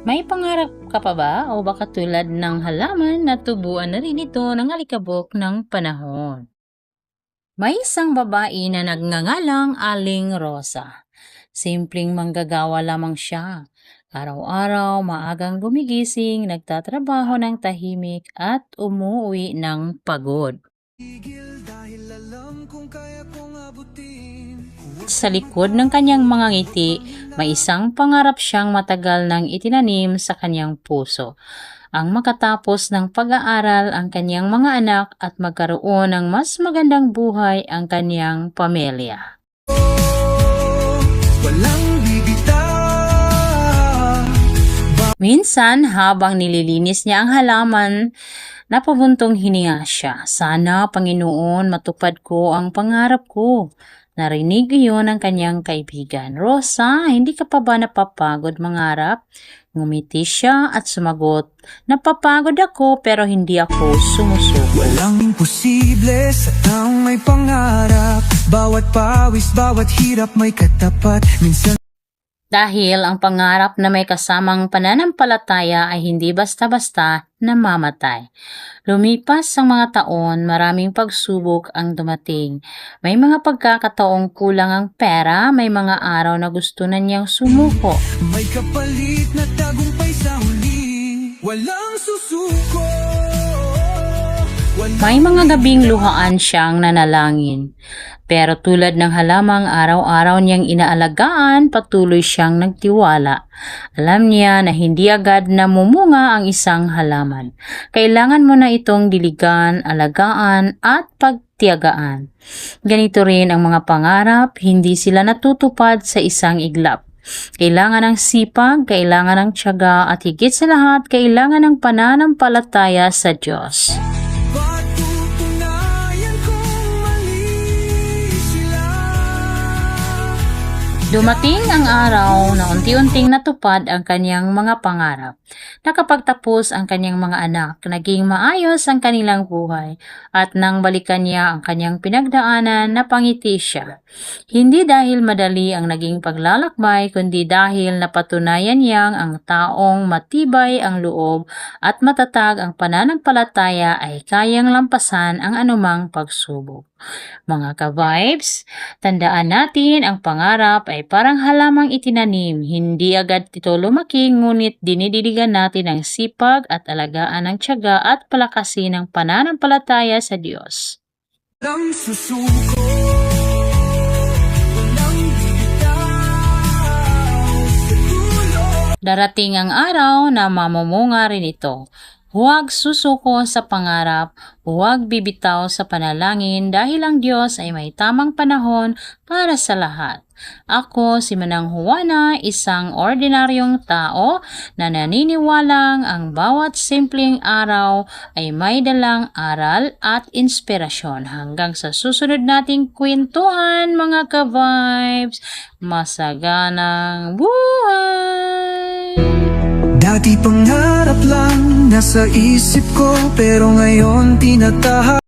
May pangarap ka pa ba o baka tulad ng halaman na tubuan na rin ito ng alikabok ng panahon? May isang babae na nagngangalang Aling Rosa. Simpleng manggagawa lamang siya. Araw-araw maagang gumigising, nagtatrabaho ng tahimik at umuwi ng pagod. Sa likod ng kanyang mga ngiti, may isang pangarap siyang matagal nang itinanim sa kanyang puso. Ang makatapos ng pag-aaral ang kanyang mga anak at magkaroon ng mas magandang buhay ang kanyang pamilya. Minsan, habang nililinis niya ang halaman, napabuntong hininga siya. Sana, Panginoon, matupad ko ang pangarap ko. Narinig iyon ng kanyang kaibigan. Rosa, hindi ka pa ba napapagod mangarap? Ngumiti siya at sumagot, napapagod ako pero hindi ako sumusuko. Walang imposible sa taong may pangarap. Bawat pawis, bawat hirap may katapat. Minsan Dahil ang pangarap na may kasamang pananampalataya ay hindi basta-basta namamatay. Lumipas ang mga taon, maraming pagsubok ang dumating. May mga pagkakataong kulang ang pera, may mga araw na gusto na niyang sumuko. may kapalit na tagumpay sa huli. Walang susuko. May mga gabing luhaan siyang nanalangin. Pero tulad ng halamang araw-araw niyang inaalagaan, patuloy siyang nagtiwala. Alam niya na hindi agad namumunga ang isang halaman. Kailangan mo na itong diligan, alagaan at pagtiyagaan. Ganito rin ang mga pangarap, hindi sila natutupad sa isang iglap. Kailangan ng sipag, kailangan ng tiyaga at higit sa lahat, kailangan ng pananampalataya sa Diyos. Patutunayan kong mali sila. Dumating ang araw na unti-unting natupad ang kanyang mga pangarap. Nakapagtapos ang kanyang mga anak, naging maayos ang kanilang buhay, at nang balikan niya ang kanyang pinagdaanan, napangiti siya. Hindi dahil madali ang naging paglalakbay, kundi dahil napatunayan niyang ang taong matibay ang loob at matatag ang pananampalataya ay kayang lampasan ang anumang pagsubok. Mga ka-vibes, tandaan natin ang pangarap ay parang halamang itinanim. Hindi agad ito lumaki, ngunit dinidiligan natin ang sipag at alagaan ng tiyaga at palakasin ng pananampalataya sa Diyos. Walang susuko. Walang bibitaw sa dulo. Darating ang araw na mamumunga rin ito. Huwag susuko sa pangarap, huwag bibitaw sa panalangin dahil ang Diyos ay may tamang panahon para sa lahat. Ako si Manang Juana, isang ordinaryong tao na naniniwalang ang bawat simpleng araw ay may dalang aral at inspirasyon. Hanggang sa susunod nating kwentuhan mga ka-vibes, masaganang buhay! Dati pangarap lang nasa isip ko, pero ngayon tinatahak.